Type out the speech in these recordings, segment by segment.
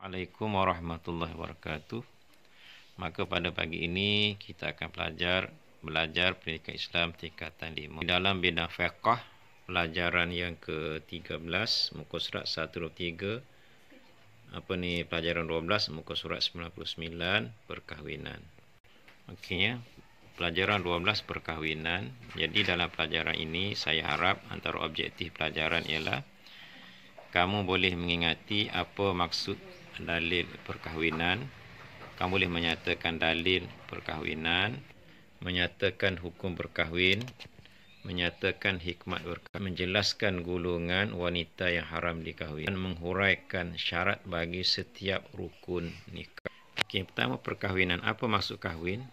Assalamualaikum warahmatullahi wabarakatuh. Maka pada pagi ini kita akan belajar pendidikan Islam tingkatan 5. Dalam bidang fiqh, pelajaran yang ke-13 muka surat 123, pelajaran 12 muka surat 99 perkahwinan. Okey ya. Pelajaran 12 perkahwinan. Jadi dalam pelajaran ini saya harap antara objektif pelajaran ialah kamu boleh mengingati apa maksud dalil perkahwinan. Kamu boleh menyatakan dalil perkahwinan, menyatakan hukum berkahwin, menyatakan hikmat berkahwin, menjelaskan golongan wanita yang haram dikahwin, dan menghuraikan syarat bagi setiap rukun nikah. Okey, pertama perkahwinan. Apa maksud kahwin?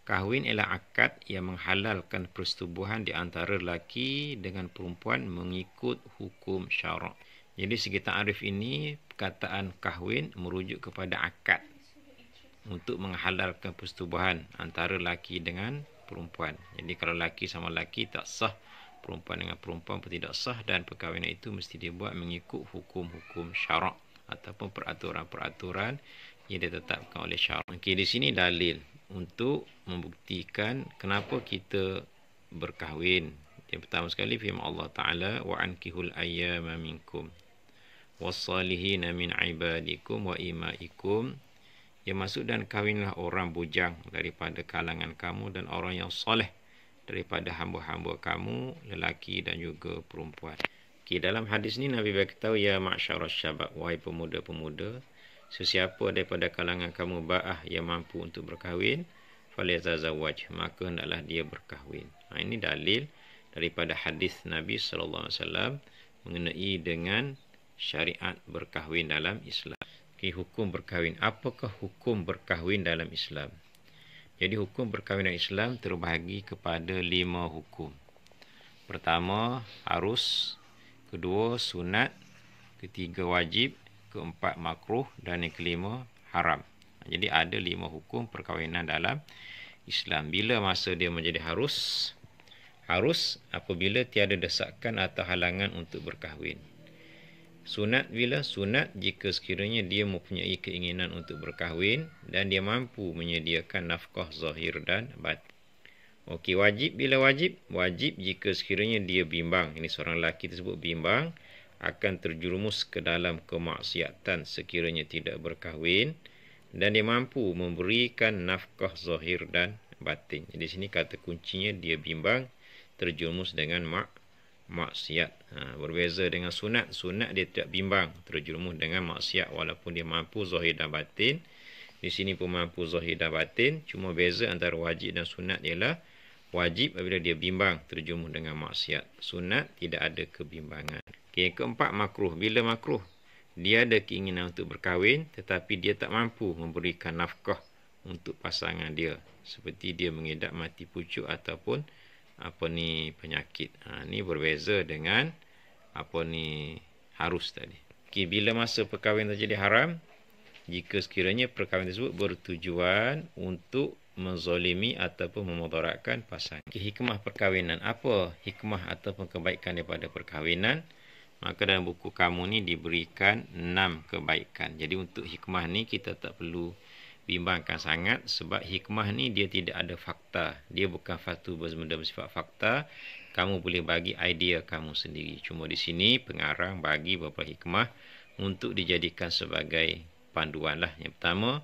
Kahwin ialah akad yang menghalalkan persetubuhan di antara lelaki dengan perempuan mengikut hukum syarak. Jadi segi ta'arif ini, perkataan kahwin merujuk kepada akad untuk menghalalkan persetubuhan antara lelaki dengan perempuan. Jadi kalau lelaki sama lelaki tak sah, perempuan dengan perempuan pun tidak sah, dan perkahwinan itu mesti dibuat mengikut hukum-hukum syarak ataupun peraturan-peraturan yang ditetapkan oleh syarak. Okey, di sini dalil untuk membuktikan kenapa kita berkahwin. Yang pertama sekali firman Allah Ta'ala, wa ankihul ayyama minkum wassalihina min ibadikum wa imaikum. Yang maksud, dan kahwinlah orang bujang daripada kalangan kamu dan orang yang soleh daripada hamba-hamba kamu, lelaki dan juga perempuan. Okay, dalam hadis ni Nabi beritahu, ya ma'syarasy syabab, wahai pemuda-pemuda, sesiapa daripada kalangan kamu ba'ah yang mampu untuk berkahwin, falyatazawwaj, maka hendaklah dia berkahwin. Ini dalil daripada hadis Nabi SAW mengenai dengan syariat berkahwin dalam Islam. Okay, hukum berkahwin. Apakah hukum berkahwin dalam Islam? Jadi hukum berkahwin dalam Islam terbahagi kepada 5 hukum. Pertama, harus. Kedua, sunat. Ketiga, wajib. Keempat, makruh. Dan yang kelima, haram. Jadi ada 5 hukum perkahwinan dalam Islam. Bila masa dia menjadi harus? Harus apabila tiada desakan atau halangan untuk berkahwin. Sunat bila? Sunat jika sekiranya dia mempunyai keinginan untuk berkahwin dan dia mampu menyediakan nafkah zahir dan batin. Okey, wajib bila? Wajib? Wajib jika sekiranya dia bimbang, ini seorang lelaki tersebut bimbang akan terjerumus ke dalam kemaksiatan sekiranya tidak berkahwin, dan dia mampu memberikan nafkah zahir dan batin. Jadi sini kata kuncinya dia bimbang terjerumus dengan maksiat. Berbeza dengan sunat. Sunat dia tidak bimbang terjerumus dengan maksiat walaupun dia mampu zahir dan batin. Di sini pun mampu zahir dan batin. Cuma beza antara wajib dan sunat ialah wajib apabila dia bimbang terjerumus dengan maksiat. Sunat tidak ada kebimbangan. Okay, yang keempat, makruh. Bila makruh? Dia ada keinginan untuk berkahwin tetapi dia tak mampu memberikan nafkah untuk pasangan dia, seperti dia mengidap mati pucuk ataupun penyakit. Ni berbeza dengan harus tadi. Okay, bila masa perkahwinan terjadi haram? Jika sekiranya perkahwinan tersebut bertujuan untuk menzalimi ataupun memudaratkan pasangan. Okay, hikmah perkahwinan. Apa hikmah ataupun kebaikan daripada perkahwinan? Maka dalam buku kamu ni diberikan 6 kebaikan. Jadi untuk hikmah ni kita tak perlu bimbangkan sangat, sebab hikmah ni dia tidak ada fakta. Dia bukan satu benda bersifat fakta. Kamu boleh bagi idea kamu sendiri. Cuma di sini pengarang bagi beberapa hikmah untuk dijadikan sebagai panduan lah. Yang pertama,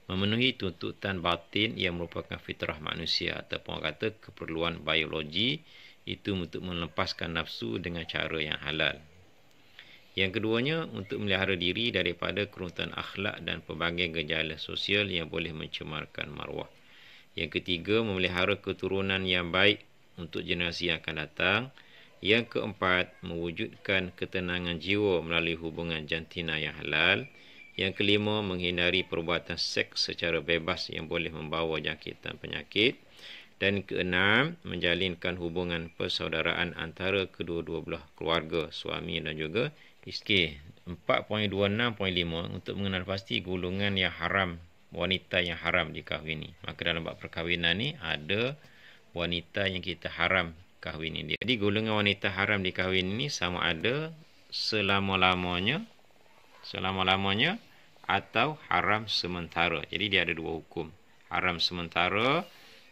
memenuhi tuntutan batin yang merupakan fitrah manusia ataupun orang kata keperluan biologi, itu untuk melepaskan nafsu dengan cara yang halal. Yang keduanya, untuk melihara diri daripada keruntuhan akhlak dan pelbagai gejala sosial yang boleh mencemarkan maruah. Yang ketiga, memelihara keturunan yang baik untuk generasi yang akan datang. Yang keempat, mewujudkan ketenangan jiwa melalui hubungan jantina yang halal. Yang kelima, menghindari perbuatan seks secara bebas yang boleh membawa jangkitan penyakit. Dan keenam, menjalinkan hubungan persaudaraan antara kedua-dua belah keluarga, suami dan juga isteri. 4.26.5 untuk mengenal pasti golongan yang haram, wanita yang haram dikahwini. Maka dalam bab perkahwinan ni ada wanita yang kita haram kahwini dia. Jadi golongan wanita haram dikahwini ni sama ada selama-lamanya atau haram sementara. Jadi dia ada dua hukum. Haram sementara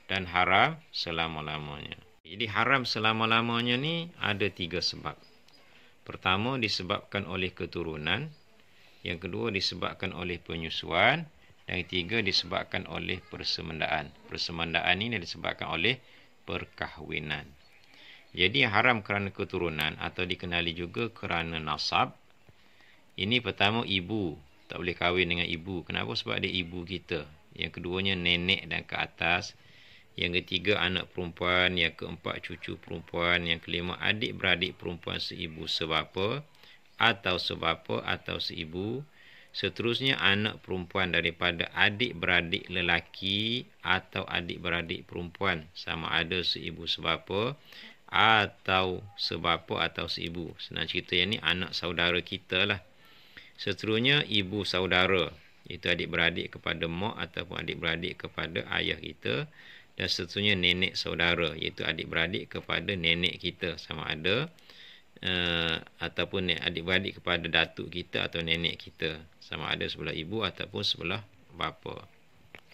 dan haram selama-lamanya. Jadi haram selama-lamanya ni ada 3 sebab. Pertama disebabkan oleh keturunan. Yang kedua disebabkan oleh penyusuan. Dan ketiga disebabkan oleh persemendaan. Persemendaan ini disebabkan oleh perkahwinan. Jadi haram kerana keturunan atau dikenali juga kerana nasab. Ini pertama ibu. Tak boleh kahwin dengan ibu. Kenapa? Sebab dia ibu kita. Yang keduanya nenek dan ke atas. Yang ketiga anak perempuan. Yang keempat cucu perempuan. Yang kelima adik-beradik perempuan seibu sebapa. Atau sebapa atau seibu. Seterusnya anak perempuan daripada adik-beradik lelaki. Atau adik-beradik perempuan. Sama ada seibu sebapa. Atau sebapa atau seibu. Senang cerita yang ni anak saudara kita lah. Seterusnya ibu saudara, itu adik-beradik kepada mak ataupun adik-beradik kepada ayah kita. Dan seterusnya nenek saudara, iaitu adik-beradik kepada nenek kita, sama ada ataupun adik-beradik kepada datuk kita atau nenek kita, sama ada sebelah ibu ataupun sebelah bapa.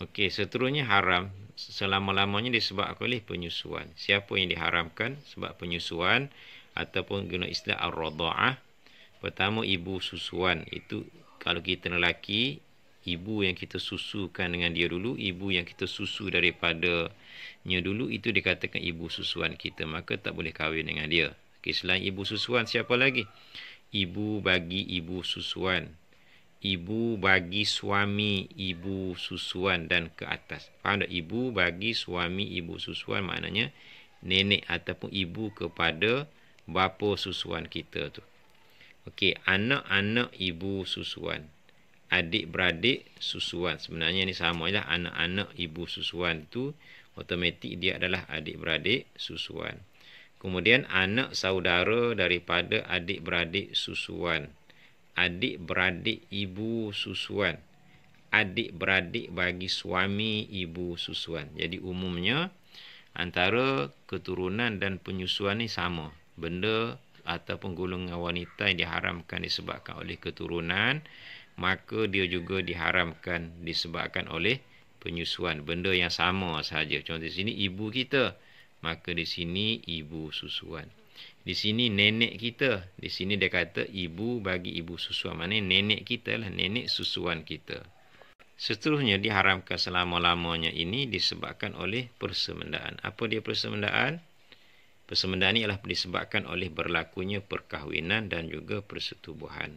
Okey, seterusnya haram selama-lamanya disebabkan oleh penyusuan. Siapa yang diharamkan sebab penyusuan ataupun guna istilah ar-radha'ah? Pertama, ibu susuan. Itu kalau kita lelaki, ibu yang kita susukan dengan dia dulu, ibu yang kita susu daripadanya dulu, itu dikatakan ibu susuan kita. Maka tak boleh kahwin dengan dia. Okay, selain ibu susuan, siapa lagi? Ibu bagi ibu susuan. Ibu bagi suami ibu susuan dan ke atas. Faham tak? Ibu bagi suami ibu susuan maknanya nenek ataupun ibu kepada bapa susuan kita tu. Okey, anak-anak ibu susuan, adik-beradik susuan. Sebenarnya ni sama je lah. Anak-anak ibu susuan tu automatik dia adalah adik-beradik susuan. Kemudian anak saudara daripada adik-beradik susuan, adik-beradik ibu susuan, adik-beradik bagi suami ibu susuan. Jadi umumnya antara keturunan dan penyusuan ni sama. Benda ataupun golongan wanita yang diharamkan disebabkan oleh keturunan, maka dia juga diharamkan disebabkan oleh penyusuan. Benda yang sama sahaja. Contoh di sini ibu kita, maka di sini ibu susuan. Di sini nenek kita, di sini dia kata ibu bagi ibu susuan. Maknanya nenek kita lah, nenek susuan kita. Seterusnya diharamkan selama-lamanya ini disebabkan oleh persemendaan. Apa dia persemendaan? Persemendaan ini adalah disebabkan oleh berlakunya perkahwinan dan juga persetubuhan.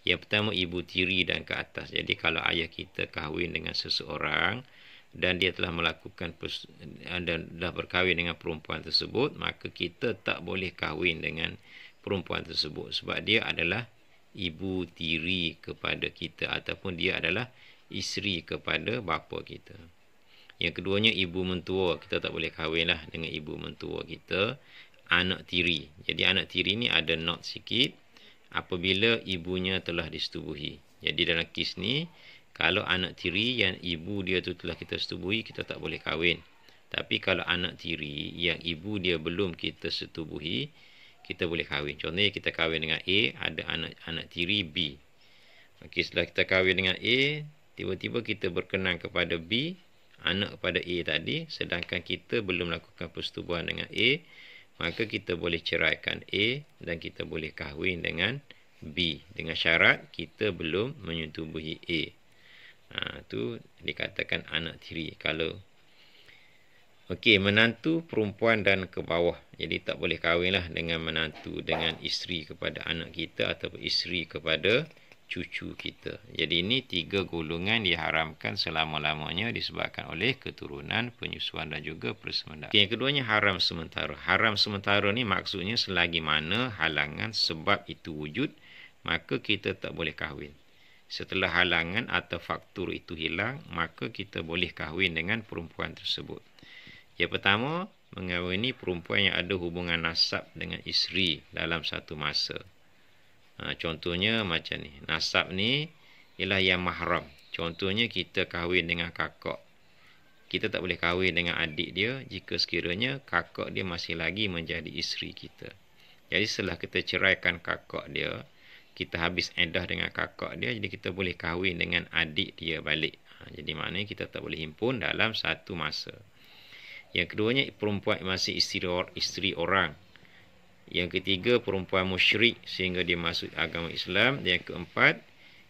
Yang pertama ibu tiri dan ke atas. Jadi kalau ayah kita kahwin dengan seseorang dan dia telah melakukan dan dah berkahwin dengan perempuan tersebut, maka kita tak boleh kahwin dengan perempuan tersebut sebab dia adalah ibu tiri kepada kita ataupun dia adalah isteri kepada bapa kita. Yang keduanya ibu mentua, kita tak boleh kahwin lah dengan ibu mentua kita. Anak tiri, jadi anak tiri ni ada not sikit apabila ibunya telah disetubuhi. Jadi dalam kes ni, kalau anak tiri yang ibu dia tu telah kita setubuhi, kita tak boleh kahwin. Tapi kalau anak tiri yang ibu dia belum kita setubuhi, kita boleh kahwin. Contohnya kita kahwin dengan A, ada anak tiri B. Okey, setelah kita kahwin dengan A, tiba-tiba kita berkenan kepada B, anak kepada A tadi, sedangkan kita belum melakukan persetubuhan dengan A, maka kita boleh ceraikan A dan kita boleh kahwin dengan B dengan syarat kita belum menyetubuhi A. Itu dikatakan anak tiri. Kalau okey, menantu perempuan dan ke bawah. Jadi tak boleh kahwinlah dengan menantu dengan isteri kepada anak kita ataupun isteri kepada cucu kita. Jadi ini 3 golongan diharamkan selama-lamanya disebabkan oleh keturunan, penyusuan dan juga persemendaan. Yang keduanya haram sementara. Haram sementara ni maksudnya selagi mana halangan sebab itu wujud, maka kita tak boleh kahwin. Setelah halangan atau faktor itu hilang, maka kita boleh kahwin dengan perempuan tersebut. Yang pertama, mengahwini perempuan yang ada hubungan nasab dengan isteri dalam satu masa. Contohnya macam ni. Nasab ni ialah yang mahram. Contohnya kita kahwin dengan kakak. Kita tak boleh kahwin dengan adik dia jika sekiranya kakak dia masih lagi menjadi isteri kita. Jadi setelah kita ceraikan kakak dia, kita habis iddah dengan kakak dia, jadi kita boleh kahwin dengan adik dia balik. Jadi maknanya kita tak boleh himpun dalam satu masa. Yang keduanya, perempuan masih isteri orang. Yang ketiga, perempuan musyrik sehingga dia masuk agama Islam. Yang keempat,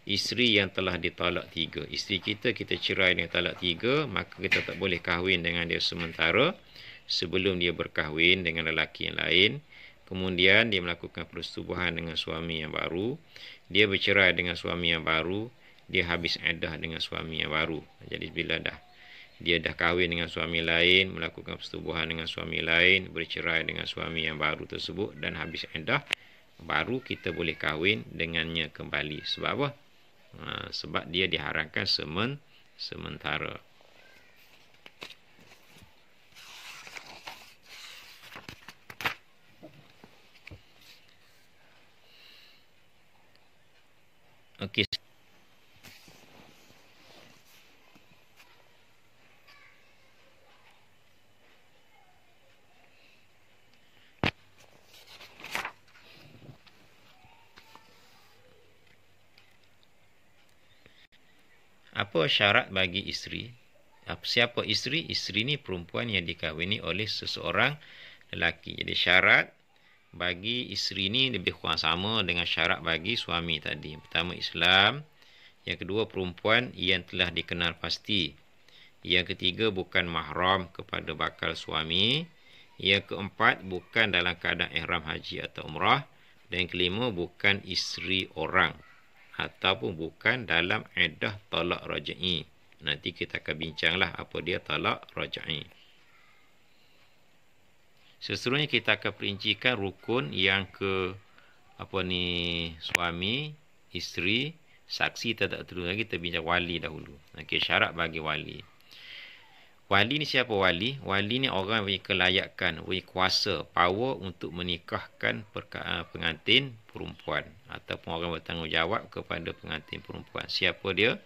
isteri yang telah ditalak 3. Isteri kita cerai dengan talak 3, maka kita tak boleh kahwin dengan dia sementara sebelum dia berkahwin dengan lelaki yang lain. Kemudian dia melakukan persetubuhan dengan suami yang baru, dia bercerai dengan suami yang baru, dia habis iddah dengan suami yang baru. Jadi bila dia dah kahwin dengan suami lain, melakukan persetubuhan dengan suami lain, bercerai dengan suami yang baru tersebut dan habis iddah, baru kita boleh kahwin dengannya kembali. Sebab apa? Sebab dia diharamkan sementara. Okey. Apa syarat bagi isteri? Siapa isteri? Isteri ni perempuan yang dikahwini oleh seseorang lelaki. Jadi syarat bagi isteri ni lebih kurang sama dengan syarat bagi suami tadi. Pertama, Islam. Yang kedua, perempuan yang telah dikenal pasti. Yang ketiga, bukan mahram kepada bakal suami. Yang keempat, bukan dalam keadaan ihram haji atau umrah. Dan yang kelima, bukan isteri orang ataupun bukan dalam iddah talak raj'i. Nanti kita akan bincanglah apa dia talak raj'i. Seterusnya kita akan perincikan rukun yang suami, isteri, saksi tak terus lagi, kita bincang wali dahulu. Okey, syarat bagi wali. Wali ni siapa wali? Wali ni orang yang kelayakan, yang kuasa, power untuk menikahkan pengantin perempuan ataupun orang bertanggungjawab kepada pengantin perempuan. Siapa dia?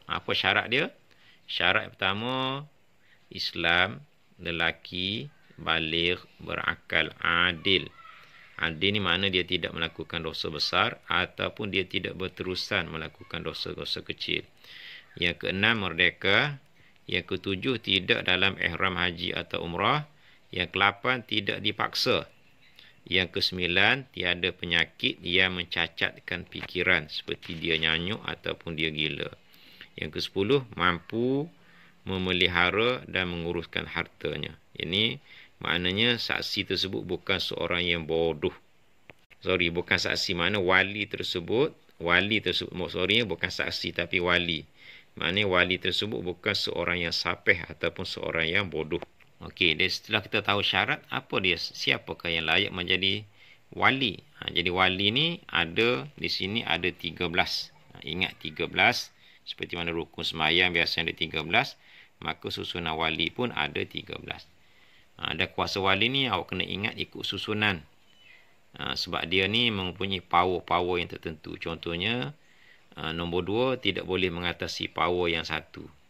Apa syarat dia? Syarat pertama, Islam, lelaki, baligh, berakal, adil. Adil ni makna dia tidak melakukan dosa besar ataupun dia tidak berterusan melakukan dosa-dosa kecil. Yang keenam, merdeka. Yang ketujuh, tidak dalam ihram haji atau umrah. Yang kelapan, tidak dipaksa. Yang kesembilan, tiada penyakit yang mencacatkan fikiran seperti dia nyanyuk ataupun dia gila. Yang kesepuluh, mampu memelihara dan menguruskan hartanya. Ini maknanya saksi tersebut bukan seorang yang bodoh. Bukan saksi, makna wali tersebut, bukan saksi tapi wali. Maknanya wali tersebut bukan seorang yang sapeh ataupun seorang yang bodoh. Okey, dan setelah kita tahu syarat, apa dia, siapakah yang layak menjadi wali? Jadi wali ni ada di sini ada 13. Ingat 13, seperti mana rukun sembahyang biasanya ada 13, maka susunan wali pun ada 13. Dan kuasa wali ni awak kena ingat ikut susunan. Sebab dia ni mempunyai power-power yang tertentu. Contohnya, nombor 2 tidak boleh mengatasi power yang 1.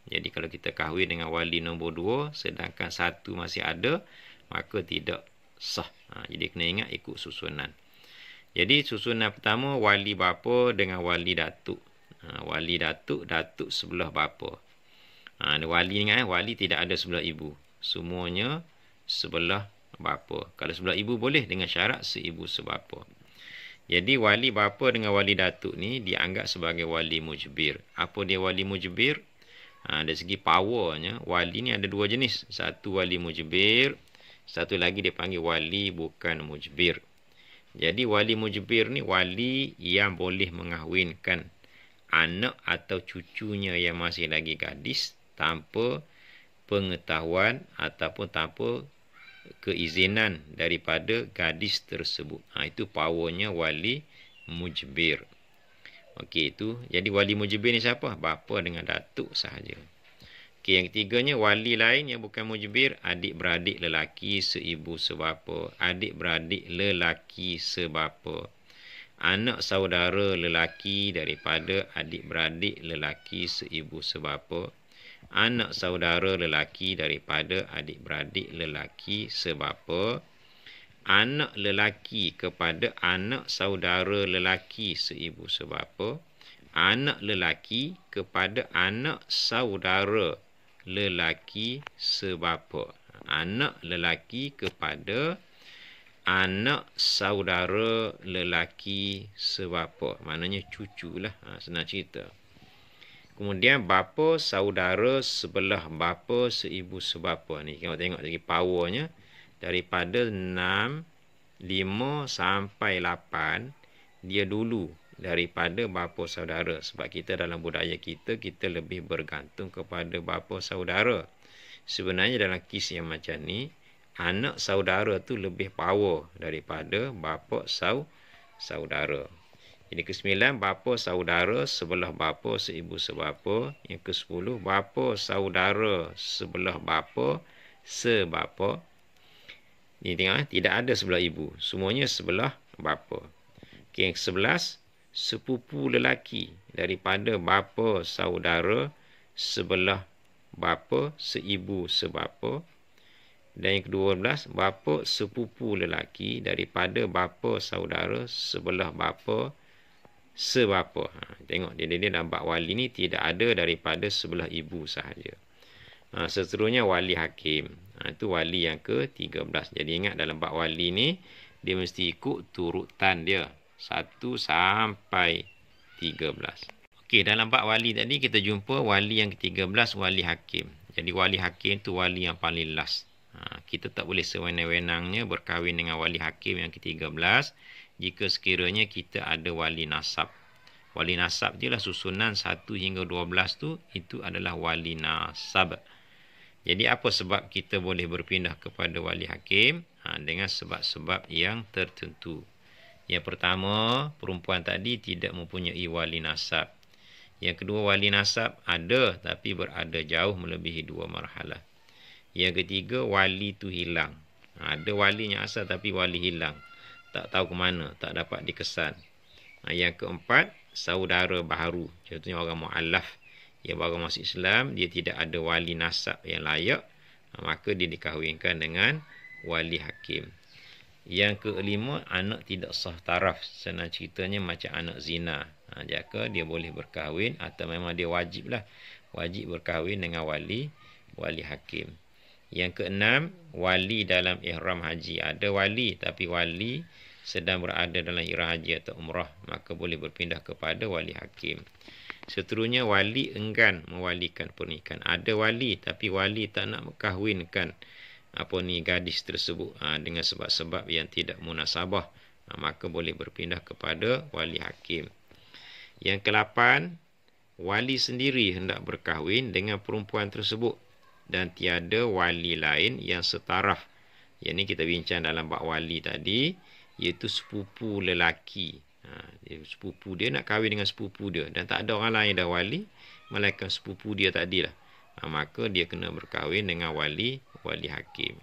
Jadi kalau kita kahwin dengan wali nombor 2 sedangkan 1 masih ada, maka tidak sah. Jadi kena ingat ikut susunan. Jadi susunan pertama, wali bapa dengan wali datuk. Wali datuk sebelah bapa. Wali ingat, wali tidak ada sebelah ibu. Semuanya sebelah bapa. Kalau sebelah ibu boleh dengan syarat seibu sebapa. Jadi wali bapa dengan wali datuk ni dianggap sebagai wali mujbir. Apa dia wali mujbir? Dari segi powernya, wali ni ada 2 jenis. Satu wali mujbir, satu lagi dia panggil wali bukan mujbir. Jadi wali mujbir ni wali yang boleh mengahwinkan anak atau cucunya yang masih lagi gadis tanpa pengetahuan ataupun tanpa keizinan daripada gadis tersebut. Itu powernya wali mujbir. Okey, itu. Jadi wali mujbir ni siapa? Bapa dengan datuk sahaja. Okey, yang ketiganya wali lain yang bukan mujbir, adik-beradik lelaki seibu sebapa, adik-beradik lelaki sebapa, anak saudara lelaki daripada adik-beradik lelaki seibu sebapa, anak saudara lelaki daripada adik-beradik lelaki sebapa, anak lelaki kepada anak saudara lelaki seibu sebapa, anak lelaki kepada anak saudara lelaki sebapa. Anak lelaki kepada anak saudara lelaki sebapa. Maknanya cucu lah. Senang cerita. Kemudian bapa saudara sebelah bapa seibu sebapa. Ni tengok lagi powernya. Daripada 6, 5 sampai 8, dia dulu daripada bapa saudara. Sebab kita dalam budaya kita lebih bergantung kepada bapa saudara. Sebenarnya dalam kes yang macam ni, anak saudara tu lebih power daripada bapa saudara. Jadi ke-9, bapa saudara sebelah bapa seibu sebapa. Yang ke-10, bapa saudara sebelah bapa sebapa. Ni tengok, tidak ada sebelah ibu. Semuanya sebelah bapa. Okay, yang ke-11, sepupu lelaki daripada bapa saudara sebelah bapa seibu sebapa. Dan yang ke-12, bapa sepupu lelaki daripada bapa saudara sebelah bapa sebapa. Tengok, dia dalam bab wali ni tidak ada daripada sebelah ibu sahaja. Seterusnya wali hakim. Itu wali yang ke-13. Jadi ingat dalam bab wali ni, dia mesti ikut turutan dia. 1 sampai 13. Okey, dalam bab wali tadi kita jumpa wali yang ke-13, wali hakim. Jadi wali hakim tu wali yang paling last. Kita tak boleh sewenang-wenangnya berkahwin dengan wali hakim yang ke-13 jika sekiranya kita ada wali nasab. Wali nasab je lah susunan 1 hingga 12 tu, itu adalah wali nasab. Jadi apa sebab kita boleh berpindah kepada wali hakim? Dengan sebab-sebab yang tertentu. Yang pertama, perempuan tadi tidak mempunyai wali nasab. Yang kedua, wali nasab ada tapi berada jauh melebihi 2 marhalah. Yang ketiga, wali tu hilang. Ada walinya asal tapi wali hilang. Tak tahu ke mana, tak dapat dikesan. Yang keempat, saudara baharu. Contohnya orang mu'allaf yang baru masuk Islam, dia tidak ada wali nasab yang layak, maka dia dikahwinkan dengan wali hakim. Yang kelima, anak tidak sah taraf. Senang ceritanya macam anak zina. Jika dia boleh berkahwin atau memang dia wajib berkahwin dengan wali hakim. Yang keenam, wali dalam ihram haji. Ada wali tapi wali sedang berada dalam ihram haji atau umrah, maka boleh berpindah kepada wali hakim. Seterusnya, wali enggan mewalikan pernikahan. Ada wali tapi wali tak nak kahwinkan gadis tersebut dengan sebab-sebab yang tidak munasabah, maka boleh berpindah kepada wali hakim. Yang ke-8, wali sendiri hendak berkahwin dengan perempuan tersebut dan tiada wali lain yang setaraf. Yang ni kita bincang dalam bab wali tadi, iaitu sepupu lelaki. Sepupu dia nak kahwin dengan sepupu dia dan tak ada orang lain dah wali melainkan sepupu dia tadilah. Maka dia kena berkahwin dengan wali hakim.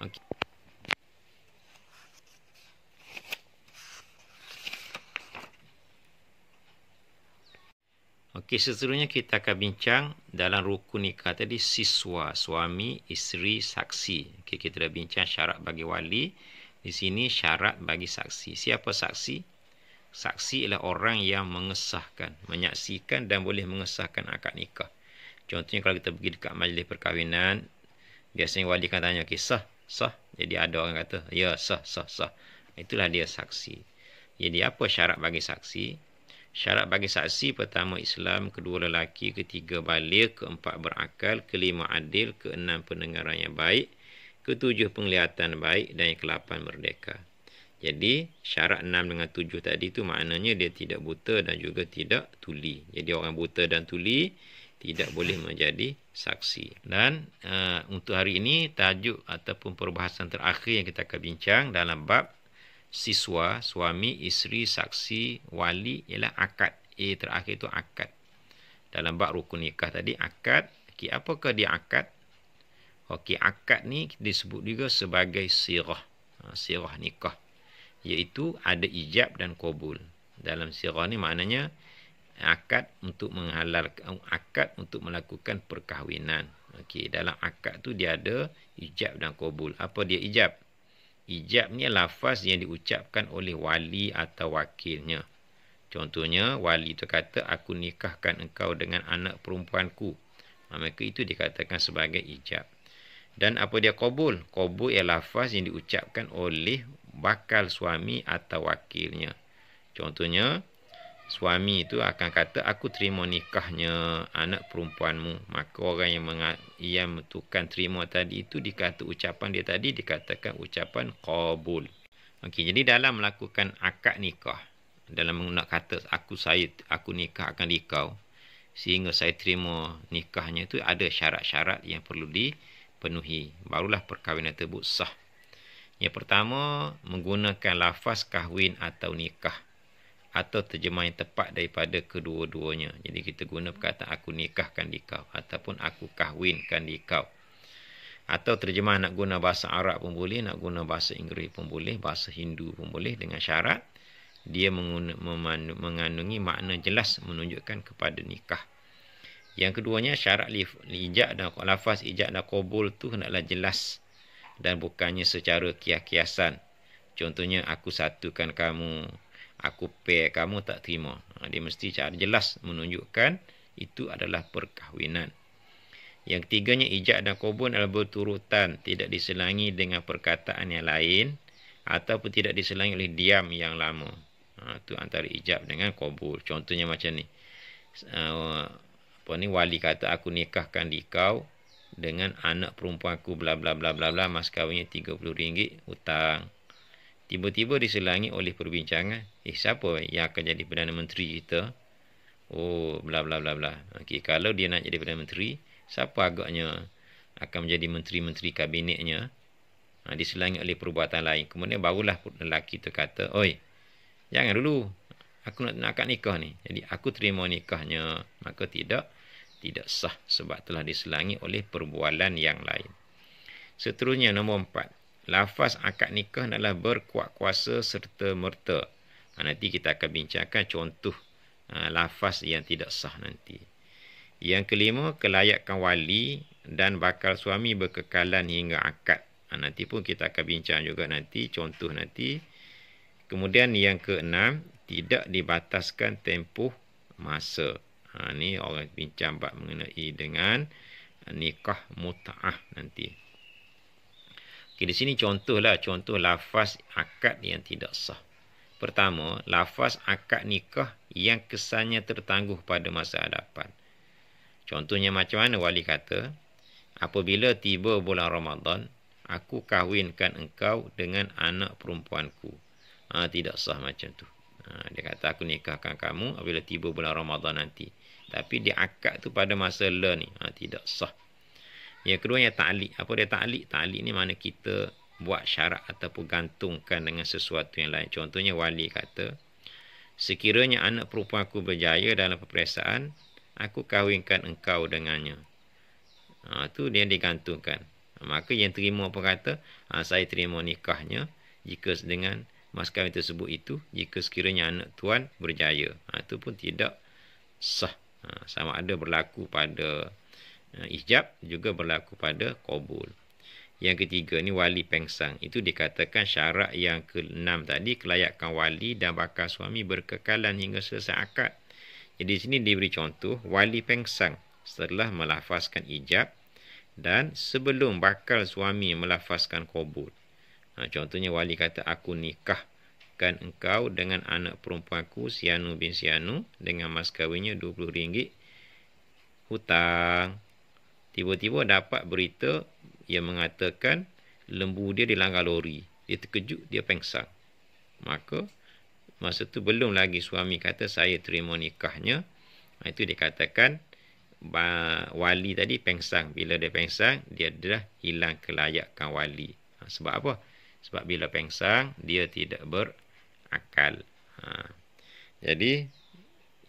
Okey. Okey, seterusnya kita akan bincang dalam rukun nikah tadi, siswa, suami, isteri, saksi. Okey, kita dah bincang syarat bagi wali. Di sini syarat bagi saksi. Siapa saksi? Saksi ialah orang yang mengesahkan, menyaksikan dan boleh mengesahkan akad nikah. Contohnya kalau kita pergi dekat majlis perkahwinan, biasanya wali akan tanya, okey, sah. Jadi ada orang kata, ya, sah. Itulah dia saksi. Jadi apa syarat bagi saksi? Syarat bagi saksi, pertama Islam, kedua lelaki, ketiga baligh, keempat berakal, kelima adil, keenam pendengaran yang baik, ketujuh penglihatan baik dan yang ke-8 merdeka. Jadi syarat 6 dengan 7 tadi tu maknanya dia tidak buta dan juga tidak tuli. Jadi orang buta dan tuli tidak boleh menjadi saksi. Dan untuk hari ini tajuk ataupun perbahasan terakhir yang kita akan bincang dalam bab siswa, suami, isteri, saksi, wali ialah akad. Terakhir itu akad. Dalam bab rukun nikah tadi akad. Okey, apakah dia akad? Okey, akad ni disebut juga sebagai sirah. Sirah nikah. Iaitu ada ijab dan qabul. Dalam sirah ni maknanya akad untuk menghalalkan, akad untuk melakukan perkahwinan. Okey, dalam akad tu dia ada ijab dan qabul. Apa dia ijab? Ijab ni lafaz yang diucapkan oleh wali atau wakilnya. Contohnya, wali tu kata, aku nikahkan engkau dengan anak perempuanku. Maka itu dikatakan sebagai ijab. Dan apa dia qabul? Qabul ialah lafaz yang diucapkan oleh bakal suami atau wakilnya. Contohnya, suami itu akan kata, aku terima nikahnya anak perempuanmu. Maka orang yang menentukan terima tadi itu, dikata ucapan dia tadi dikatakan ucapan qabul. Okey, jadi dalam melakukan akad nikah, dalam menggunakan kata aku nikah akan dikau, sehingga saya terima nikahnya itu ada syarat-syarat yang perlu dipenuhi. Barulah perkahwinan tersebut sah. Yang pertama, menggunakan lafaz kahwin atau nikah, atau terjemah yang tepat daripada kedua-duanya. Jadi kita guna perkataan aku nikahkan dikau ataupun aku kahwinkan dikau. Atau terjemah nak guna bahasa Arab pun boleh, nak guna bahasa Inggeris pun boleh, bahasa Hindu pun boleh, dengan syarat dia mengandungi makna jelas menunjukkan kepada nikah. Yang keduanya, syarat ijab dan lafaz ijab dan qabul tu hendaklah jelas dan bukannya secara kias-kiasan. Contohnya, aku satukan kamu, aku pair kamu, tak terima. Dia mesti cara jelas menunjukkan itu adalah perkahwinan. Yang ketiganya, ijab dan qabul adalah berturutan, tidak diselangi dengan perkataan yang lain ataupun tidak diselangi oleh diam yang lama. Itu antara ijab dengan qabul. Contohnya macam ni. Wali kata, aku nikahkan dikau dengan anak perempuanku bla bla bla bla bla, mas kahwinnya RM30 hutang. Tiba-tiba diselangi oleh perbincangan, siapa yang akan jadi Perdana Menteri kita? Oh, bla bla bla bla. Okey, kalau dia nak jadi Perdana Menteri, siapa agaknya akan menjadi menteri-menteri kabinetnya? Diselangi oleh perbuatan lain. Kemudian barulah lelaki tu kata, oi, jangan dulu, aku nak akad nikah ni. Jadi aku terima nikahnya. Maka tidak sah sebab telah diselangi oleh perbualan yang lain. Seterusnya, nombor 4. Lafaz akad nikah adalah berkuat kuasa serta merta. Nanti kita akan bincangkan contoh lafaz yang tidak sah nanti. Yang kelima, kelayakan wali dan bakal suami berkekalan hingga akad. Nanti pun kita akan bincang juga nanti, contoh nanti. Kemudian yang keenam, tidak dibataskan tempoh masa. Ni orang bincang bab mengenai dengan nikah mut'ah nanti. Okay, di sini contoh lafaz akad yang tidak sah. Pertama, lafaz akad nikah yang kesannya tertangguh pada masa hadapan. Contohnya macam mana? Wali kata, apabila tiba bulan Ramadan, aku kahwinkan engkau dengan anak perempuanku. Tidak sah macam tu. Dia kata, aku nikahkan kamu apabila tiba bulan Ramadan nanti. Tapi dia akad tu pada masa ni. Tidak sah. Yang kedua, yang ta'liq. Apa dia ta'liq? Ta'liq ni mana kita buat syarat ataupun gantungkan dengan sesuatu yang lain. Contohnya, wali kata, sekiranya anak perempuanku berjaya dalam peperiksaan, aku kahwinkan engkau dengannya. Tu dia digantungkan. Maka yang terima pun kata, saya terima nikahnya jika dengan mas kahwin tersebut itu, jika sekiranya anak tuan berjaya. Itu pun tidak sah. Sama ada berlaku pada ijab, juga berlaku pada qabul. Yang ketiga ni, wali pengsang. Itu dikatakan syarat yang ke-6 tadi, kelayakan wali dan bakal suami berkekalan hingga selesai akad. Jadi di sini diberi contoh, wali pengsang setelah melafazkan ijab dan sebelum bakal suami melafazkan qabul. Contohnya, wali kata, aku nikahkan engkau dengan anak perempuanku Sianu bin Sianu dengan mas kahwinnya RM20 hutang. Tiba-tiba dapat berita yang mengatakan lembu dia dilanggar lori. Dia terkejut, dia pengsang. Maka masa tu belum lagi suami kata saya terima nikahnya. Itu dikatakan wali tadi pengsang. Bila dia pengsang, dia dah hilang kelayakan wali. Sebab apa? Sebab bila pengsang, dia tidak berakal. Jadi,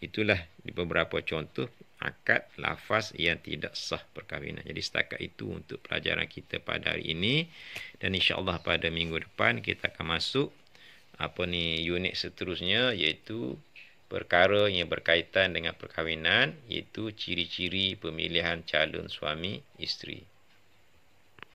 itulah beberapa contoh akad lafaz yang tidak sah perkahwinan. Jadi, setakat itu untuk pelajaran kita pada hari ini. Dan insya-Allah pada minggu depan kita akan masuk unit seterusnya, iaitu perkara yang berkaitan dengan perkahwinan, iaitu ciri-ciri pemilihan calon suami isteri.